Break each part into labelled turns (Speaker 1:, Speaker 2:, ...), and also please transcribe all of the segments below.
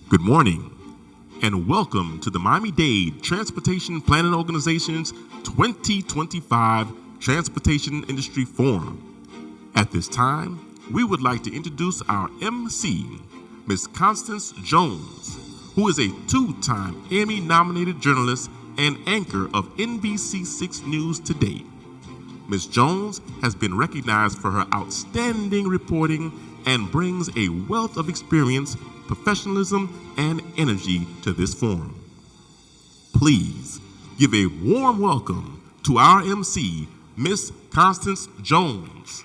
Speaker 1: Good morning, and welcome to the Miami-Dade Transportation Planning Organization's 2025 Transportation Industry Forum. At this time, we would like to introduce our MC, Ms. Constance Jones, who is a two-time Emmy-nominated journalist and anchor of NBC6 News Today. Ms. Jones has been recognized for her outstanding reporting and brings a wealth of experience, professionalism, and energy to this forum. Please give a warm welcome to our MC, Miss Constance Jones.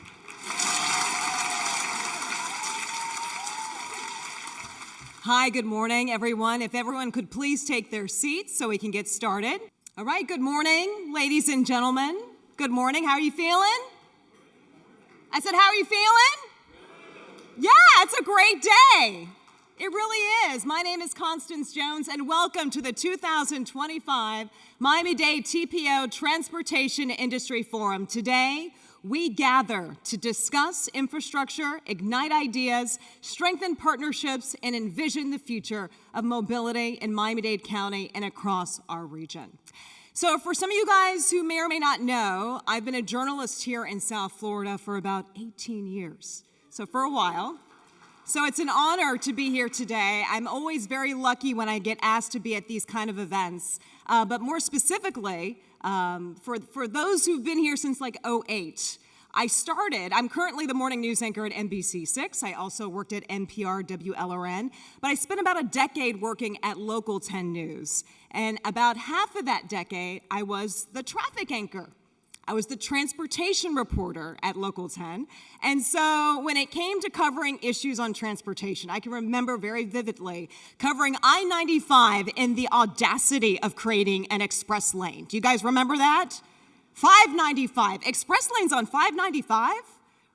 Speaker 2: Hi, good morning, everyone. If everyone could please take their seats so we can get started. All right, good morning, ladies and gentlemen. Good morning. How are you feeling? I said, how are you feeling? Yeah, it's a great day. It really is. My name is Constance Jones, and welcome to the 2025 Miami-Dade TPO Transportation Industry Forum. Today, we gather to discuss infrastructure, ignite ideas, strengthen partnerships, and envision the future of mobility in Miami-Dade County and across our region. So for some of you guys who may or may not know, I've been a journalist here in South Florida for about 18 years. So for a while. So it's an honor to be here today. I'm always very lucky when I get asked to be at these kind of events. But more specifically, for those who've been here since like '08, I'm currently the morning news anchor at NBC6. I also worked at NPR WLRN, but I spent about a decade working at Local 10 News. And about half of that decade, I was the traffic anchor. I was the transportation reporter at Local 10. And so when it came to covering issues on transportation, I can remember very vividly covering I-95 and the audacity of creating an express lane. Do you guys remember that? 595, express lanes on 595?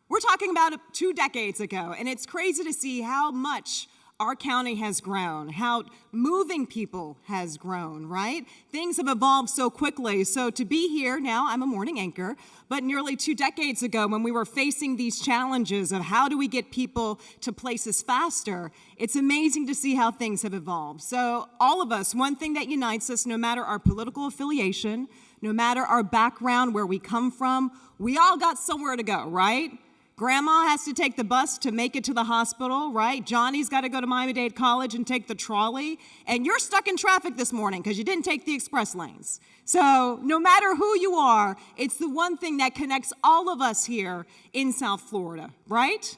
Speaker 2: We're talking about 2 decades ago, and it's crazy to see how much our county has grown, how moving people has grown, right? Things have evolved so quickly. So to be here now, I'm a morning anchor, but nearly 2 decades ago when we were facing these challenges of how do we get people to places faster, it's amazing to see how things have evolved. So all of us, one thing that unites us, no matter our political affiliation, no matter our background, where we come from, we all got somewhere to go, right? Grandma has to take the bus to make it to the hospital, right? Johnny's got to go to Miami-Dade College and take the trolley. And you're stuck in traffic this morning because you didn't take the express lanes. So no matter who you are, it's the one thing that connects all of us here in South Florida, right?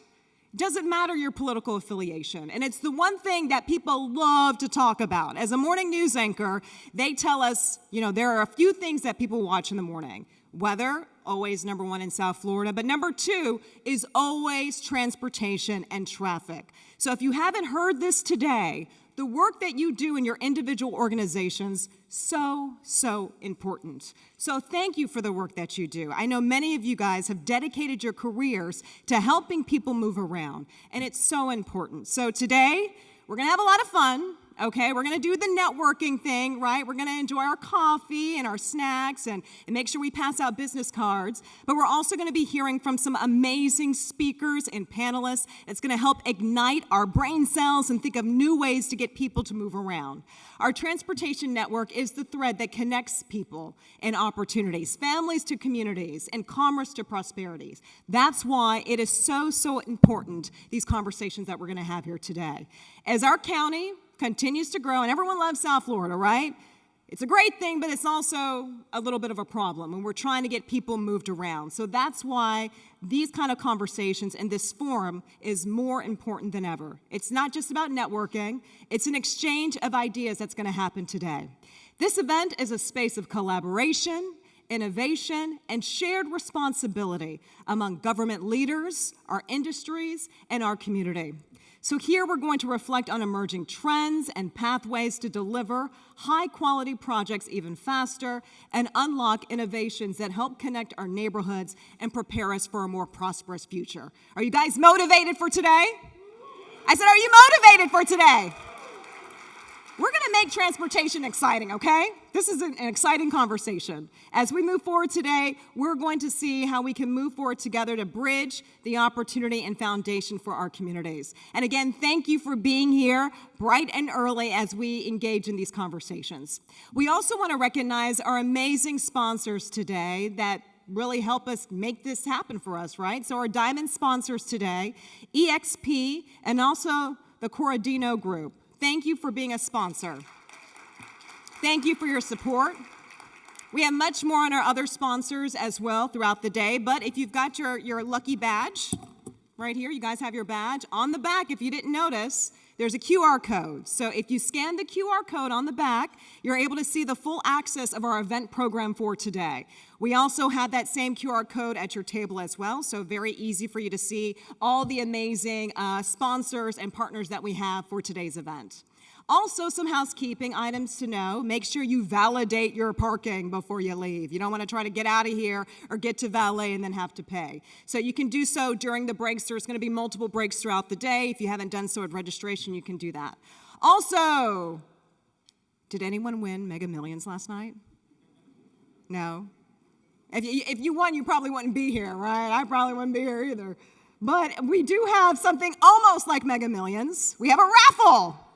Speaker 2: Doesn't matter your political affiliation. And it's the one thing that people love to talk about. As a morning news anchor, they tell us, there are a few things that people watch in the morning. Weather, always number one in South Florida, but number 2 is always transportation and traffic. So if you haven't heard this today, the work that you do in your individual organizations, so important. So thank you for the work that you do. I know many of you guys have dedicated your careers to helping people move around, and it's so important. So today, we're gonna have a lot of fun. Okay, we're gonna do the networking thing, right? We're gonna enjoy our coffee and our snacks and make sure we pass out business cards. But we're also gonna be hearing from some amazing speakers and panelists. It's gonna help ignite our brain cells and think of new ways to get people to move around. Our transportation network is the thread that connects people and opportunities, families to communities, and commerce to prosperities. That's why it is so important, these conversations that we're gonna have here today. As our county continues to grow, and everyone loves South Florida, right? It's a great thing, but it's also a little bit of a problem when we're trying to get people moved around. So that's why these kind of conversations and this forum is more important than ever. It's not just about networking, it's an exchange of ideas that's gonna happen today. This event is a space of collaboration, innovation, and shared responsibility among government leaders, our industries, and our community. So here we're going to reflect on emerging trends and pathways to deliver high-quality projects even faster and unlock innovations that help connect our neighborhoods and prepare us for a more prosperous future. Are you guys motivated for today? I said, are you motivated for today? We're going to make transportation exciting, okay? this is an exciting conversation. As we move forward today, we're going to see how we can move forward together to bridge the opportunity and foundation for our communities. And again, thank you for being here bright and early as we engage in these conversations. We also want to recognize our amazing sponsors today that really help us make this happen for us, right? So our diamond sponsors today, EXP, and also the Corradino Group. Thank you for being a sponsor. Thank you for your support. We have much more on our other sponsors as well throughout the day, but if you've got your lucky badge right here, you guys have your badge. On the back, if you didn't notice, there's a QR code. So if you scan the QR code on the back, you're able to see the full access of our event program for today. We also have that same QR code at your table as well, so very easy for you to see all the amazing sponsors and partners that we have for today's event. Also, some housekeeping items to know. Make sure you validate your parking before you leave. You don't want to try to get out of here or get to valet and then have to pay. So you can do so during the breaks. There's going to be multiple breaks throughout the day. If you haven't done so at registration, you can do that. Also, did anyone win Mega Millions last night? No? If you won, you probably wouldn't be here, right? I probably wouldn't be here either. But we do have something almost like Mega Millions. We have a raffle.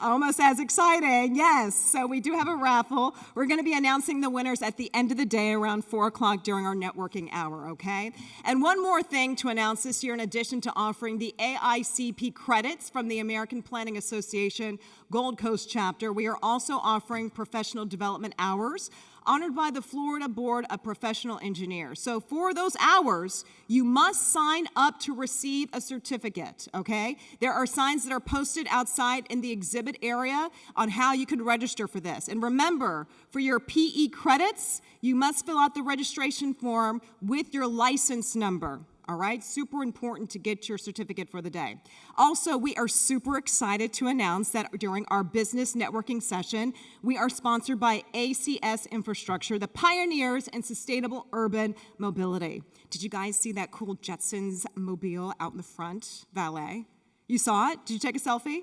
Speaker 2: Almost as exciting, yes. So we do have a raffle. We're going to be announcing the winners at the end of the day around 4 o'clock during our networking hour, okay? And one more thing to announce this year, in addition to offering the AICP credits from the American Planning Association Gold Coast chapter, we are also offering professional development hours honored by the Florida Board of Professional Engineers. So for those hours, you must sign up to receive a certificate, okay? There are signs that are posted outside in the exhibit area on how you can register for this. And remember, for your PE credits, you must fill out the registration form with your license number. All right, super important to get your certificate for the day. Also, we are super excited to announce that during our business networking session, we are sponsored by ACS Infrastructure, the pioneers in sustainable urban mobility. Did you guys see that cool Jetsons mobile out in the front, valet? You saw it? Did you take a selfie?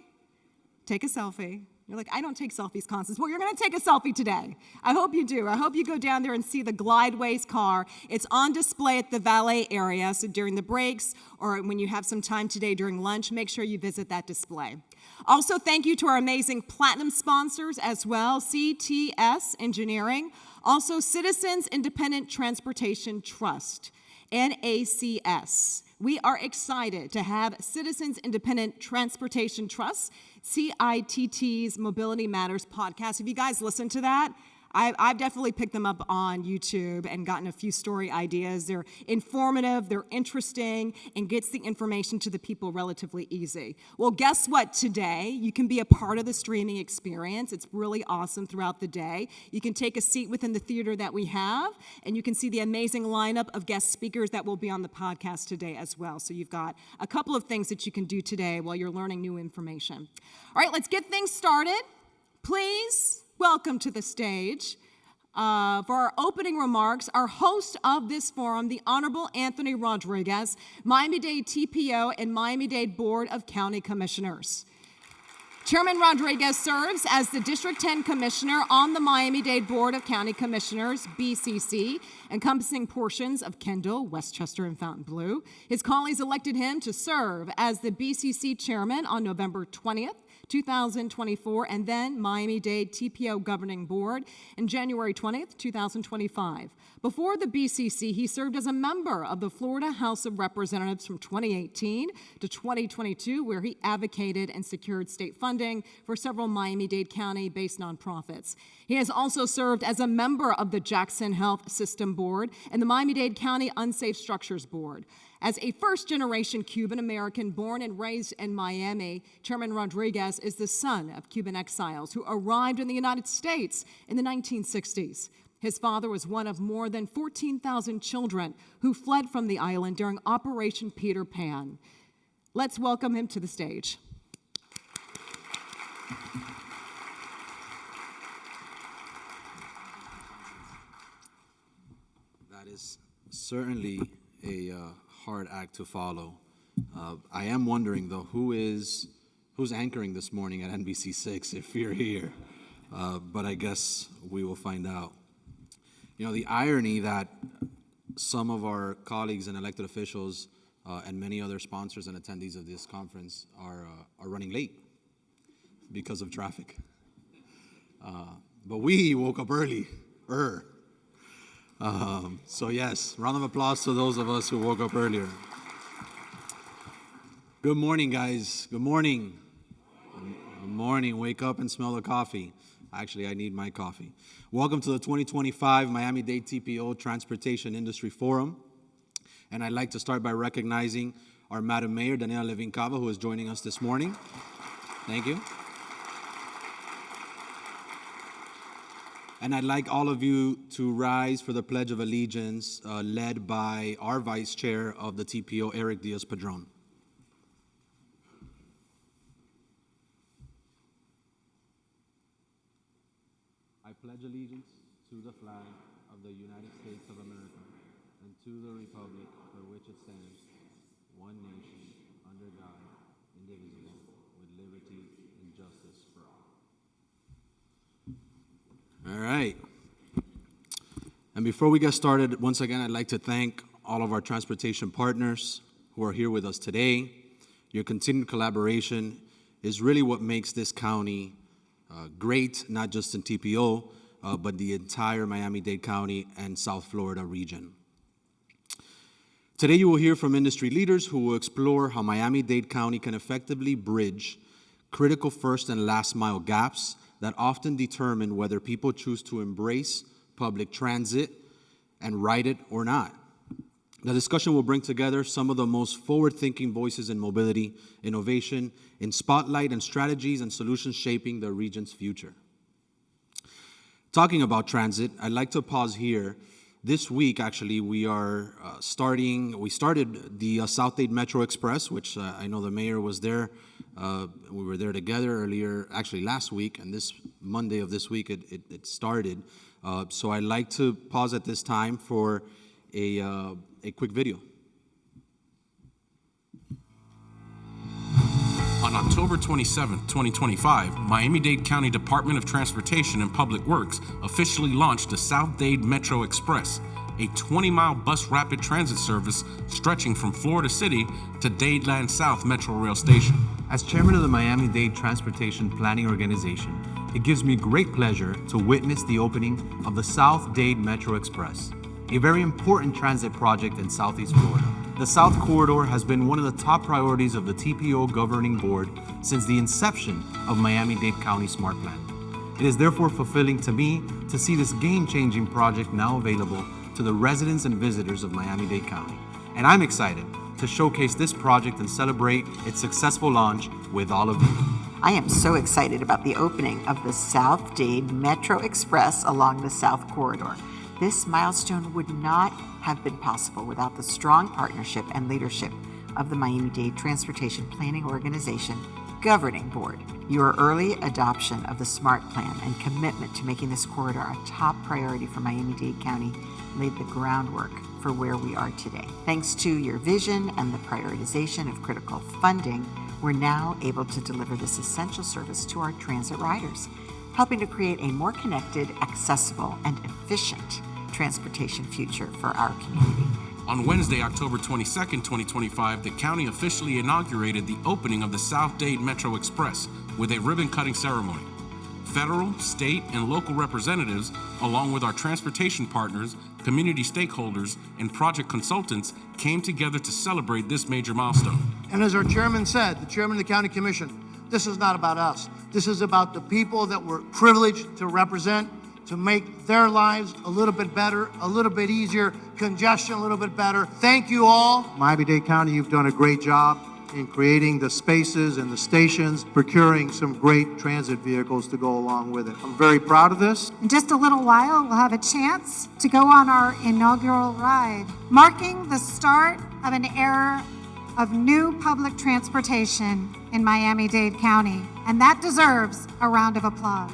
Speaker 2: Take a selfie. You're like, I don't take selfies, Constance. Well, you're going to take a selfie today. I hope you do. I hope you go down there and see the Glideways car. It's on display at the valet area, so during the breaks or when you have some time today during lunch, make sure you visit that display. Also, thank you to our amazing platinum sponsors as well, CTS Engineering, also Citizens Independent Transportation Trust, NACS. We are excited to have Citizens Independent Transportation Trust, CITT's Mobility Matters podcast. Have you guys listened to that? I've definitely picked them up on YouTube and gotten a few story ideas. They're informative, they're interesting, and gets the information to the people relatively easy. Well, guess what? Today, you can be a part of the streaming experience. It's really awesome throughout the day. You can take a seat within the theater that we have, and you can see the amazing lineup of guest speakers that will be on the podcast today as well. So you've got a couple of things that you can do today while you're learning new information. All right, let's get things started. Please welcome to the stage for our opening remarks, our host of this forum, the Honorable Anthony Rodriguez, Miami-Dade TPO and Miami-Dade Board of County Commissioners. Chairman Rodriguez serves as the District 10 Commissioner on the Miami-Dade Board of County Commissioners, BCC, encompassing portions of Kendall, Westchester, and Fontainebleau. His colleagues elected him to serve as the BCC Chairman on November 20th, 2024, and then Miami-Dade TPO Governing Board in January 20th, 2025. Before the BCC, he served as a member of the Florida House of Representatives from 2018 to 2022, where he advocated and secured state funding for several Miami-Dade County-based nonprofits. He has also served as a member of the Jackson Health System Board and the Miami-Dade County Unsafe Structures Board. As a first-generation Cuban-American born and raised in Miami, Chairman Rodriguez is the son of Cuban exiles who arrived in the United States in the 1960s. His father was one of more than 14,000 children who fled from the island during Operation Peter Pan. Let's welcome him to the stage.
Speaker 3: That is certainly a hard act to follow. I am wondering, though, who's anchoring this morning at NBC6 if you're here? but I guess we will find out. You know, the irony that some of our colleagues and elected officials and many other sponsors and attendees of this conference are running late because of traffic. But we woke up early. So yes, round of applause to those of us who woke up earlier. Good morning, guys. Good morning. Good morning. Wake up and smell the coffee. Actually, I need my coffee. Welcome to the 2025 Miami-Dade TPO Transportation Industry Forum. And I'd like to start by recognizing our Madam Mayor, Daniela Levin Cava, who is joining us this morning. Thank you. And I'd like all of you to rise for the Pledge of Allegiance, led by our Vice Chair of the TPO, Eric Diaz-Padrón. I pledge allegiance to the flag of the United States of America and to the republic for which it stands, one nation, under God, indivisible, with liberty and justice for all. All right. And before we get started, once again, I'd like to thank all of our transportation partners who are here with us today. Your continued collaboration is really what makes this county great, not just in TPO, but the entire Miami-Dade County and South Florida region. Today you will hear from industry leaders who will explore how Miami-Dade County can effectively bridge critical first and last mile gaps that often determine whether people choose to embrace public transit and ride it or not. The discussion will bring together some of the most forward-thinking voices in mobility, innovation, in spotlight and strategies and solutions shaping the region's future. Talking about transit, I'd like to pause here. This week, actually, we started the South Dade Metro Express, which I know the mayor was there. We were there together earlier, actually last week, and this Monday of this week it started. So I'd like to pause at this time for a quick video.
Speaker 4: On October 27, 2025, Miami-Dade County Department of Transportation and Public Works officially launched the South Dade Metro Express, a 20-mile bus rapid transit service stretching from Florida City to Dadeland South Metro Rail Station.
Speaker 5: As chairman of the Miami-Dade Transportation Planning Organization, it gives me great pleasure to witness the opening of the South Dade Metro Express, a very important transit project in Southeast Florida. The South Corridor has been one of the top priorities of the TPO Governing Board since the inception of Miami-Dade County Smart Plan. It is therefore fulfilling to me to see this game-changing project now available to the residents and visitors of Miami-Dade County. And I'm excited to showcase this project and celebrate its successful launch with all of you.
Speaker 6: I am so excited about the opening of the South Dade Metro Express along the South Corridor. This milestone would not have been possible without the strong partnership and leadership of the Miami-Dade Transportation Planning Organization Governing Board. Your early adoption of the SMART Plan and commitment to making this corridor a top priority for Miami-Dade County laid the groundwork for where we are today. Thanks to your vision and the prioritization of critical funding, we're now able to deliver this essential service to our transit riders, helping to create a more connected, accessible, and efficient transportation future for our community.
Speaker 4: On Wednesday, October 22nd, 2025, the county officially inaugurated the opening of the South Dade Metro Express with a ribbon-cutting ceremony. Federal, state, and local representatives, along with our transportation partners, community stakeholders, and project consultants, came together to celebrate this major milestone.
Speaker 7: And as our chairman said, the chairman of the county commission, this is not about us. This is about the people that we're privileged to represent, to make their lives a little bit better, a little bit easier, congestion a little bit better. Thank you all.
Speaker 8: Miami-Dade County, you've done a great job in creating the spaces and the stations, procuring some great transit vehicles to go along with it. I'm very proud of this.
Speaker 9: In just a little while, we'll have a chance to go on our inaugural ride, marking the start of an era of new public transportation in Miami-Dade County, and that deserves a round of applause.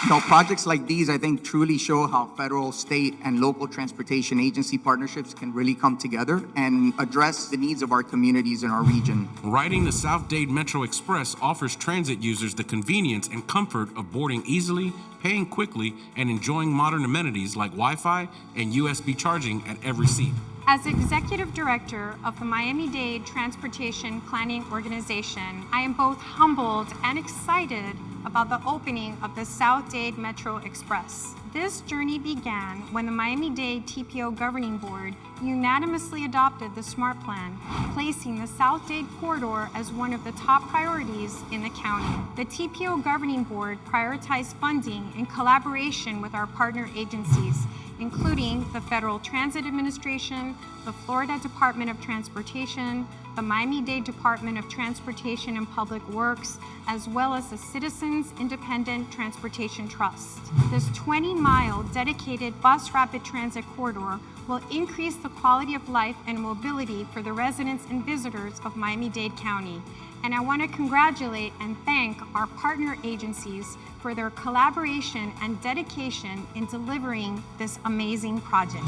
Speaker 10: Projects like these, I think, truly show how federal, state, and local transportation agency partnerships can really come together and address the needs of our communities in our region.
Speaker 4: Riding the South Dade Metro Express offers transit users the convenience and comfort of boarding easily, paying quickly, and enjoying modern amenities like Wi-Fi and USB charging at every seat.
Speaker 11: As Executive Director of the Miami-Dade Transportation Planning Organization, I am both humbled and excited about the opening of the South Dade Metro Express. This journey began when the Miami-Dade TPO Governing Board unanimously adopted the SMART Plan, placing the South Dade corridor as one of the top priorities in the county. The TPO Governing Board prioritized funding in collaboration with our partner agencies, including the Federal Transit Administration, the Florida Department of Transportation, the Miami-Dade Department of Transportation and Public Works, as well as the Citizens Independent Transportation Trust. This 20-mile dedicated bus rapid transit corridor will increase the quality of life and mobility for the residents and visitors of Miami-Dade County. And I want to congratulate and thank our partner agencies for their collaboration and dedication in delivering this amazing project.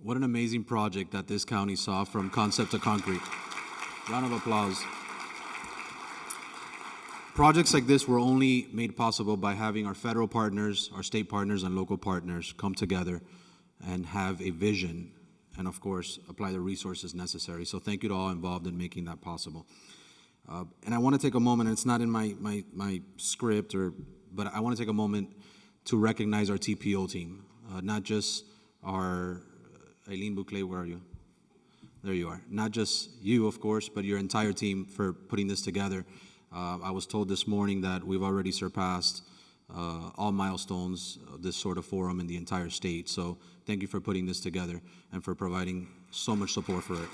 Speaker 3: What an amazing project that this county saw from concept to concrete. Round of applause. Projects like this were only made possible by having our federal partners, our state partners, and local partners come together and have a vision and, of course, apply the resources necessary. So thank you to all involved in making that possible. And I want to take a moment, and it's not in my script, but I want to take a moment to recognize our TPO team, not just our, Eileen Bouclé, where are you? There you are. Not just you, of course, but your entire team for putting this together. I was told this morning that we've already surpassed all milestones of this sort of forum in the entire state. So thank you for putting this together and for providing so much support for it.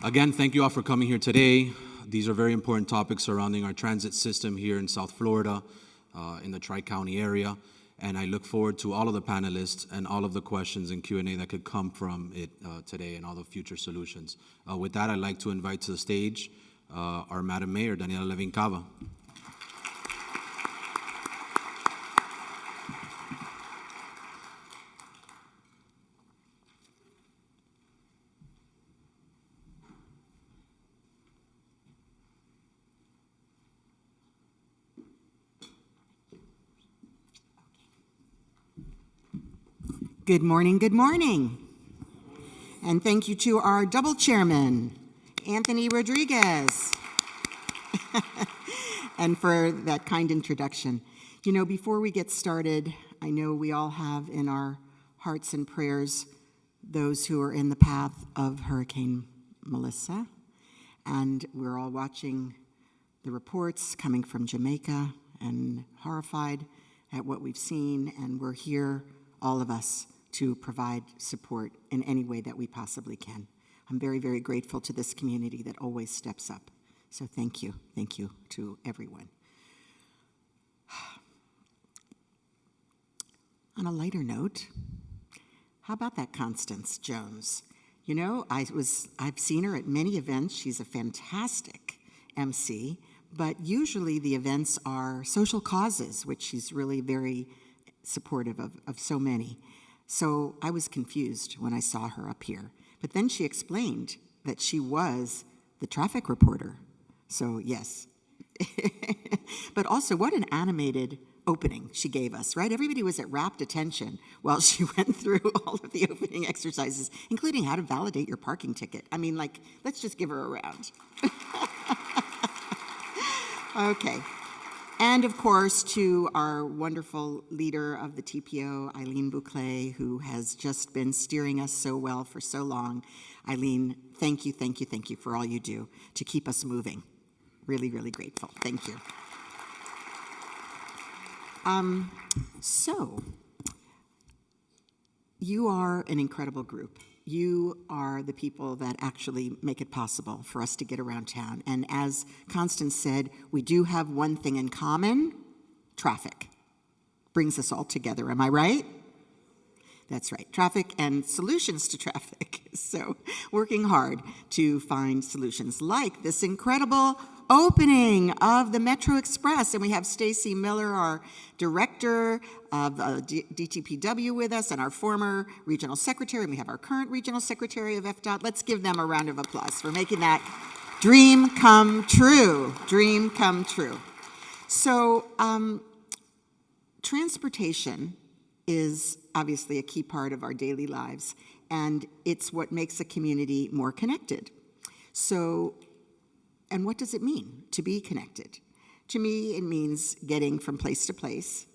Speaker 3: Again, thank you all for coming here today. These are very important topics surrounding our transit system here in South Florida, in the Tri-County area. And I look forward to all of the panelists and all of the questions and Q&A that could come from it today and all the future solutions. With that, I'd like to invite to the stage our Madam Mayor, Daniela Levin Cava.
Speaker 12: Good morning, good morning. And thank you to our double chairman, Anthony Rodriguez, and for that kind introduction. You know, before we get started, I know we all have in our hearts and prayers those who are in the path of Hurricane Melissa, and we're all watching the reports coming from Jamaica and horrified at what we've seen, and we're here, all of us, to provide support in any way that we possibly can. I'm very, very grateful to this community that always steps up. So thank you to everyone. On a lighter note, how about that Constance Jones? You know, I've seen her at many events. She's a fantastic MC, but usually the events are social causes, which she's really very supportive of so many. So I was confused when I saw her up here. But then she explained that she was the traffic reporter. So yes. But also, what an animated opening she gave us, right? Everybody was at rapt attention while she went through all of the opening exercises, including how to validate your parking ticket. I mean, like, let's just give her a round. Okay. And of course, to our wonderful leader of the TPO, Eileen Bouclé, who has just been steering us so well for so long. Eileen, thank you for all you do to keep us moving. Really, really grateful. Thank you. So, you are an incredible group. You are the people that actually make it possible for us to get around town. And as Constance said, we do have one thing in common: traffic. Brings us all together, am I right? That's right, traffic and solutions to traffic. So working hard to find solutions like this incredible opening of the Metro Express. And we have Stacy Miller, our director of DTPW with us, and our former regional secretary. And we have our current regional secretary of FDOT. Let's give them a round of applause for making that dream come true. Dream come true. So transportation is obviously a key part of our daily lives, and it's what makes a community more connected. So, and what does it mean to be connected? To me, it means getting from place to place,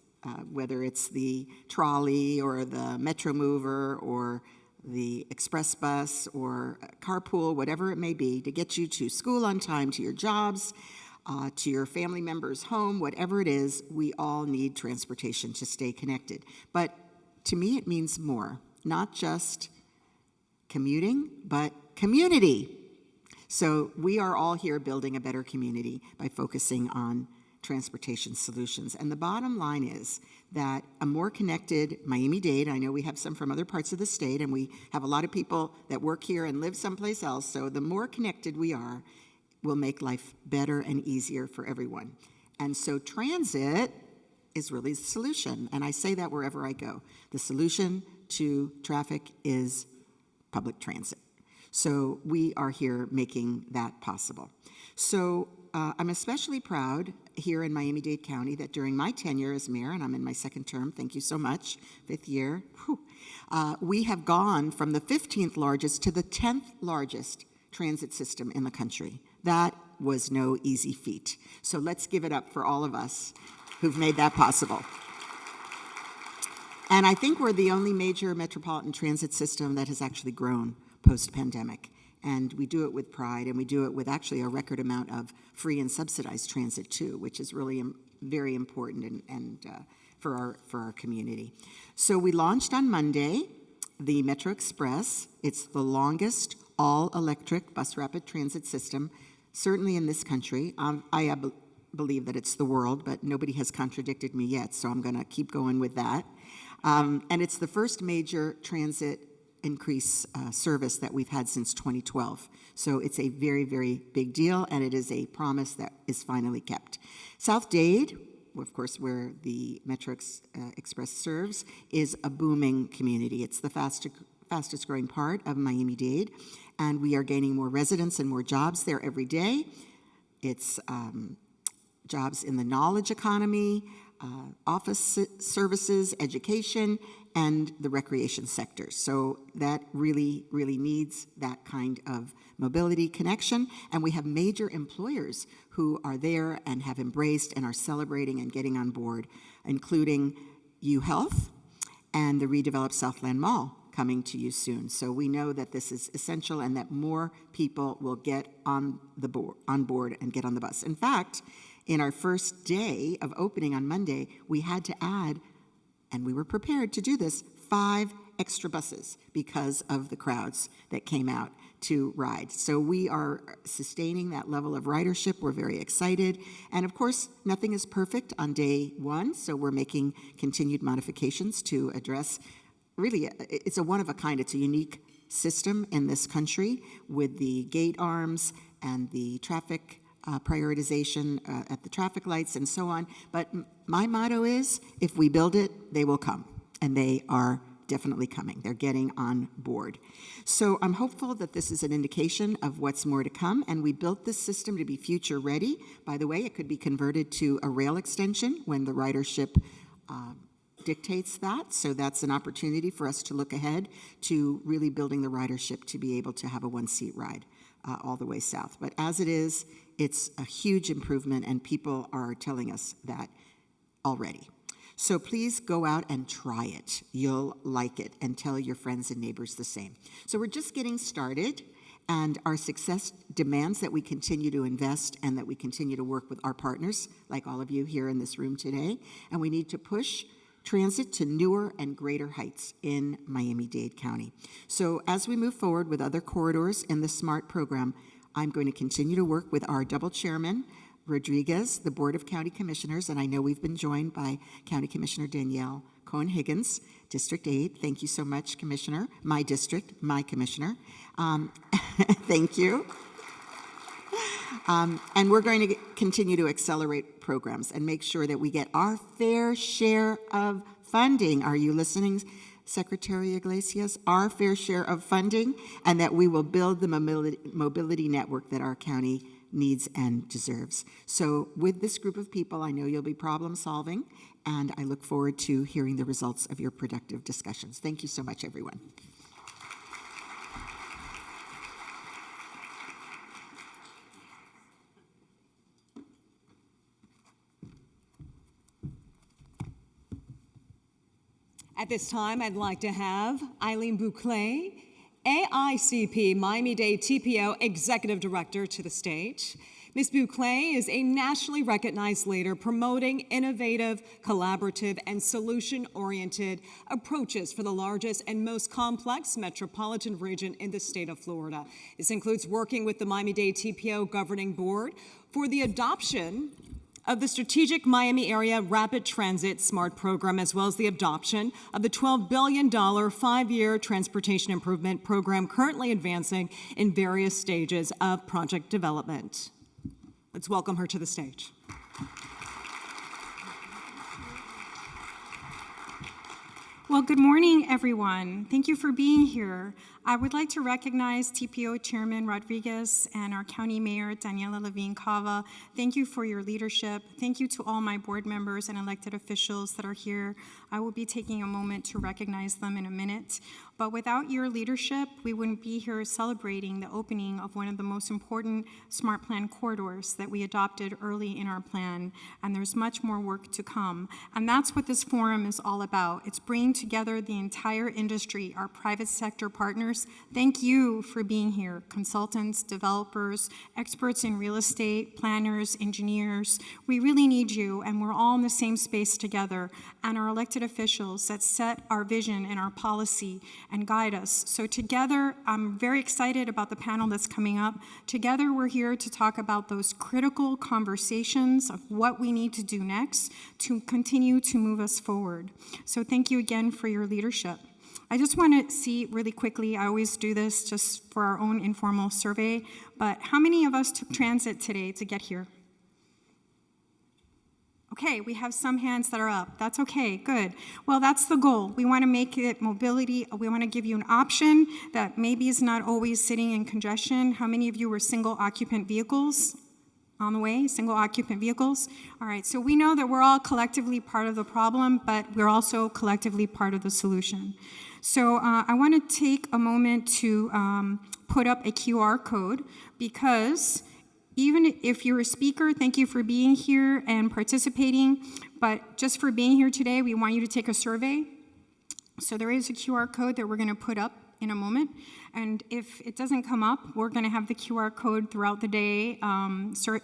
Speaker 12: whether it's the trolley or the Metro Mover or the express bus or carpool, whatever it may be, to get you to school on time, to your jobs, to your family member's home, whatever it is, we all need transportation to stay connected. But to me, it means more, not just commuting, but community. So we are all here building a better community by focusing on transportation solutions. And the bottom line is that a more connected Miami-Dade, I know we have some from other parts of the state, and we have a lot of people that work here and live someplace else, so the more connected we are, will make life better and easier for everyone. And so transit is really the solution, and I say that wherever I go. The solution to traffic is public transit. So we are here making that possible. So I'm especially proud here in Miami-Dade County that during my tenure as mayor, and I'm in my second term, thank you so much, 5th year, we have gone from the 15th largest to the 10th largest transit system in the country. That was no easy feat. So let's give it up for all of us who've made that possible. And I think we're the only major metropolitan transit system that has actually grown post-pandemic. And we do it with pride, and we do it with actually a record amount of free and subsidized transit too, which is really very important and for our community. So we launched on Monday the Metro Express. It's the longest all-electric bus rapid transit system, certainly in this country. I believe that it's the world, but nobody has contradicted me yet, so I'm going to keep going with that. And it's the first major transit increase service that we've had since 2012. So it's a very, very big deal, and it is a promise that is finally kept. South Dade, of course, where the Metro Express serves, is a booming community. It's the fastest growing part of Miami-Dade, and we are gaining more residents and more jobs there every day. It's jobs in the knowledge economy, office services, education, and the recreation sector. So that really, really needs that kind of mobility connection. And we have major employers who are there and have embraced and are celebrating and getting on board, including UHealth and the redeveloped Southland Mall coming to you soon. So we know that this is essential and that more people will get on board and get on the bus. In fact, in our first day of opening on Monday, we had to add, and we were prepared to do this, 5 extra buses because of the crowds that came out to ride. So we are sustaining that level of ridership. We're very excited. And of course, nothing is perfect on day one, so we're making continued modifications to address, really, it's a one-of-a-kind, it's a unique system in this country with the gate arms and the traffic prioritization at the traffic lights and so on. But my motto is, if we build it, they will come. And they are definitely coming. They're getting on board. So I'm hopeful that this is an indication of what's more to come. And we built this system to be future ready. By the way, it could be converted to a rail extension when the ridership dictates that. So that's an opportunity for us to look ahead to really building the ridership to be able to have a one-seat ride all the way south. But as it is, it's a huge improvement, and people are telling us that already. So please go out and try it. You'll like it, and tell your friends and neighbors the same. So we're just getting started, and our success demands that we continue to invest and that we continue to work with our partners, like all of you here in this room today, and we need to push transit to newer and greater heights in Miami-Dade County. So as we move forward with other corridors in the SMART program, I'm going to continue to work with our double chairman, Rodriguez, the Board of County Commissioners, and I know we've been joined by County Commissioner Danielle Cohen-Higgins, District 8. Thank you so much, Commissioner. My district, my commissioner. Thank you. And we're going to continue to accelerate programs and make sure that we get our fair share of funding. Are you listening, Secretary Iglesias? Our fair share of funding, and that we will build the mobility network that our county needs and deserves. So with this group of people, I know you'll be problem solving, and I look forward to hearing the results of your productive discussions. Thank you so much, everyone.
Speaker 2: At this time, I'd like to have Eileen Bouclet, AICP Miami-Dade TPO Executive Director, to the stage. Ms. Bouclet is a nationally recognized leader promoting innovative, collaborative, and solution-oriented approaches for the largest and most complex metropolitan region in the state of Florida. This includes working with the Miami-Dade TPO Governing Board for the adoption of the Strategic Miami Area Rapid Transit SMART program, as well as the adoption of the $12 billion 5-year transportation improvement program currently advancing in various stages of project development. Let's welcome her to the stage.
Speaker 11: Well, good morning, everyone. Thank you for being here. I would like to recognize TPO Chairman Rodriguez and our County Mayor, Daniela Levine Cava. Thank you for your leadership. Thank you to all my board members and elected officials that are here. I will be taking a moment to recognize them in a minute. But without your leadership, we wouldn't be here celebrating the opening of one of the most important SMART Plan corridors that we adopted early in our plan. And there's much more work to come. And that's what this forum is all about. It's bringing together the entire industry, our private sector partners. Thank you for being here. Consultants, developers, experts in real estate, planners, engineers. We really need you, and we're all in the same space together. And our elected officials that set our vision and our policy and guide us. So together, I'm very excited about the panel that's coming up. Together, we're here to talk about those critical conversations of what we need to do next to continue to move us forward. So thank you again for your leadership. I just want to see really quickly, I always do this just for our own informal survey, but how many of us took transit today to get here? Okay, we have some hands that are up. That's okay, good. Well, that's the goal. We want to make it mobility. We want to give you an option that maybe is not always sitting in congestion. How many of you were single occupant vehicles on the way, single occupant vehicles? All right, so we know that we're all collectively part of the problem, but we're also collectively part of the solution. So I want to take a moment to put up a QR code, because even if you're a speaker, thank you for being here and participating, but just for being here today, we want you to take a survey. So there is a QR code that we're going to put up in a moment, and if it doesn't come up, we're going to have the QR code throughout the day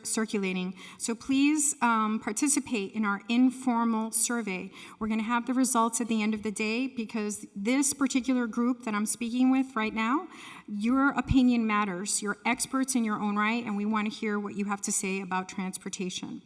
Speaker 11: circulating. So please participate in our informal survey. We're going to have the results at the end of the day, because this particular group that I'm speaking with right now, your opinion matters. You're experts in your own right, and we want to hear what you have to say about transportation.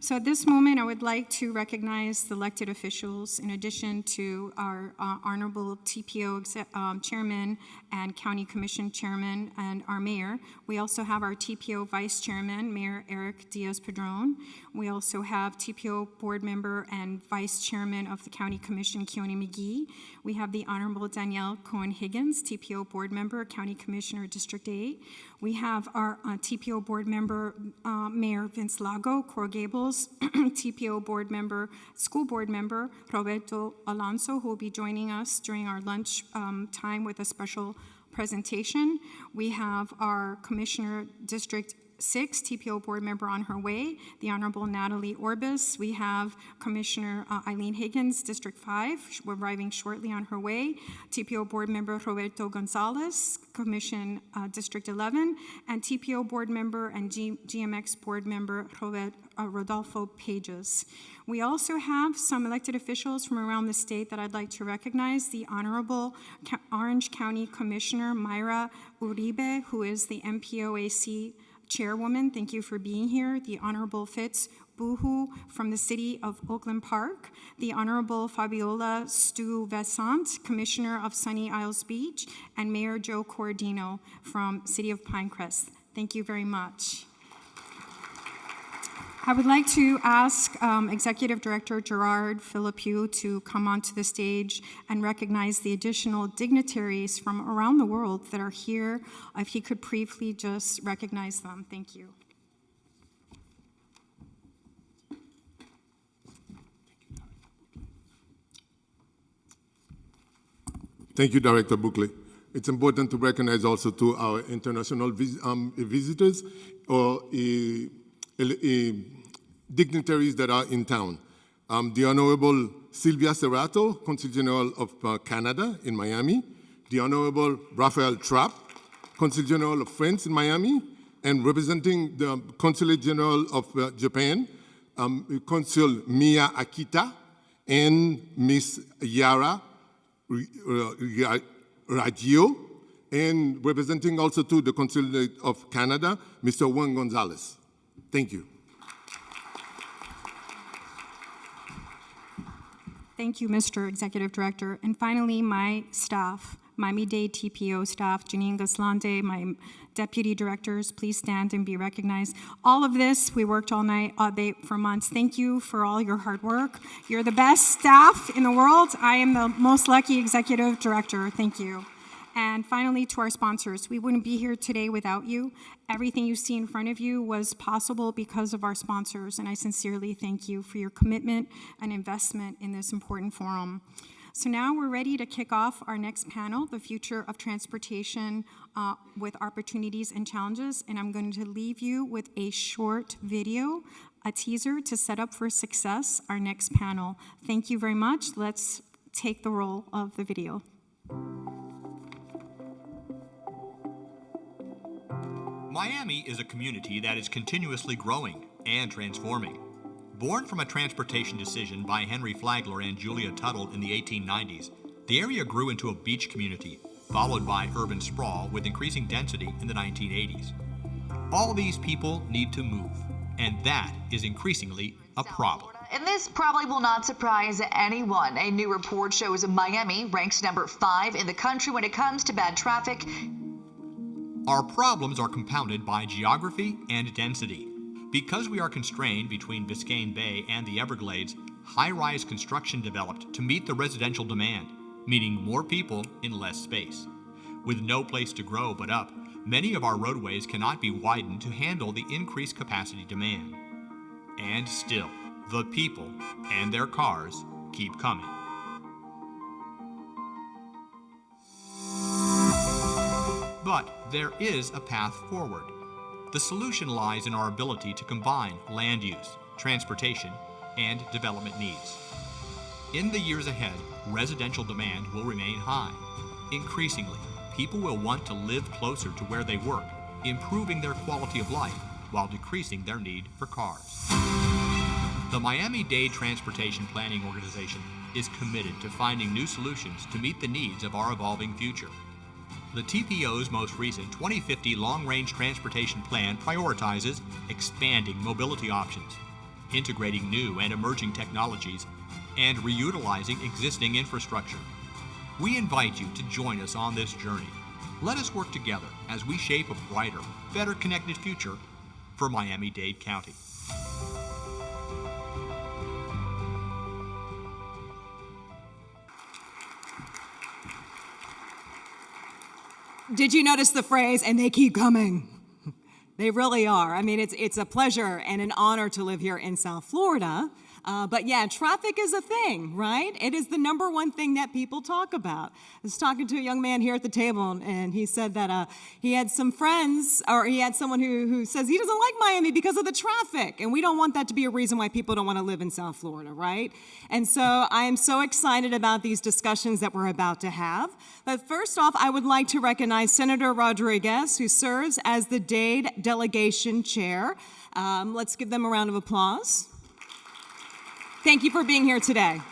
Speaker 11: So at this moment, I would like to recognize the elected officials, in addition to our Honorable TPO Chairman and County Commission Chairman and our Mayor. We also have our TPO Vice Chairman, Mayor Eric Diaz-Padrón. We also have TPO Board Member and Vice Chairman of the County Commission, Keone McGee. We have the Honorable Danielle Cohen-Higgins, TPO Board Member, County Commissioner, District 8. We have our TPO Board Member, Mayor Vince Lago, Coral Gables, TPO Board Member, School Board Member, Roberto Alonso, who will be joining us during our lunch time with a special presentation. We have our Commissioner, District 6, TPO Board Member on her way, the Honorable Natalie Orbis. We have Commissioner Eileen Higgins, District 5, arriving shortly on her way, TPO Board Member Roberto Gonzalez, Commission District 11, and TPO Board Member and GMX Board Member Rodolfo Pages. We also have some elected officials from around the state that I'd like to recognize. The Honorable Orange County Commissioner Mayra Uribe, who is the MPOAC Chairwoman, thank you for being here. The Honorable Fitz Boohoo from the City of Oakland Park, the Honorable Fabiola Stuyvesant, Commissioner of Sunny Isles Beach, and Mayor Joe Cordino from City of Pinecrest. Thank you very much. I would like to ask Executive Director Gerard Philippou to come onto the stage and recognize the additional dignitaries from around the world that are here. If he could briefly just recognize them. Thank you.
Speaker 13: Thank you, Director Buckley. It's important to recognize also to our international visitors or dignitaries that are in town. The Honorable Sylvia Serrato, Consul General of Canada in Miami, the Honorable Raphael Trapp, Consul General of France in Miami, and representing the Consulate General of Japan, Consul Mia Akita, and Miss Yara Radio, and representing also to the Consulate of Canada, Mr. Juan Gonzalez. Thank you.
Speaker 11: Thank you, Mr. Executive Director. And finally, my staff, Miami-Dade TPO staff, Janine Gaslande, my deputy directors, please stand and be recognized. All of this, we worked all night, all day for months. Thank you for all your hard work. You're the best staff in the world. I am the most lucky executive director. Thank you. And finally, to our sponsors, we wouldn't be here today without you. Everything you see in front of you was possible because of our sponsors, and I sincerely thank you for your commitment and investment in this important forum. So now we're ready to kick off our next panel, The Future of Transportation with Opportunities and Challenges, and I'm going to leave you with a short video, a teaser to set up for success, our next panel. Thank you very much. Let's take the roll of the video.
Speaker 14: Miami is a community that is continuously growing and transforming. Born from a transportation decision by Henry Flagler and Julia Tuttle in the 1890s, the area grew into a beach community, followed by urban sprawl with increasing density in the 1980s. All these people need to move, and that is increasingly a problem.
Speaker 15: And this probably will not surprise anyone. A new report shows Miami ranks number 5 in the country when it comes to bad traffic.
Speaker 14: Our problems are compounded by geography and density. Because we are constrained between Biscayne Bay and the Everglades, high-rise construction developed to meet the residential demand, meaning more people in less space. With no place to grow but up, many of our roadways cannot be widened to handle the increased capacity demand. And still, the people and their cars keep coming. But there is a path forward. The solution lies in our ability to combine land use, transportation, and development needs. In the years ahead, residential demand will remain high. Increasingly, people will want to live closer to where they work, improving their quality of life while decreasing their need for cars. The Miami-Dade Transportation Planning Organization is committed to finding new solutions to meet the needs of our evolving future. The TPO's most recent 2050 Long-Range Transportation Plan prioritizes expanding mobility options, integrating new and emerging technologies, and reutilizing existing infrastructure. We invite you to join us on this journey. Let us work together as we shape a brighter, better connected future for Miami-Dade County.
Speaker 2: Did you notice the phrase, and they keep coming? They really are. I mean, it's a pleasure and an honor to live here in South Florida. But yeah, traffic is a thing, right? It is the number one thing that people talk about. I was talking to a young man here at the table, and he said that he had some friends, or he had someone who says he doesn't like Miami because of the traffic. And we don't want that to be a reason why people don't want to live in South Florida, right? And so I am so excited about these discussions that we're about to have. But first off, I would like to recognize Senator Rodriguez, who serves as the Dade Delegation Chair. Let's give them a round of applause. Thank you for being here today.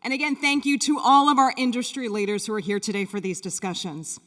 Speaker 2: And again, thank you to all of our industry leaders who are here today for these discussions.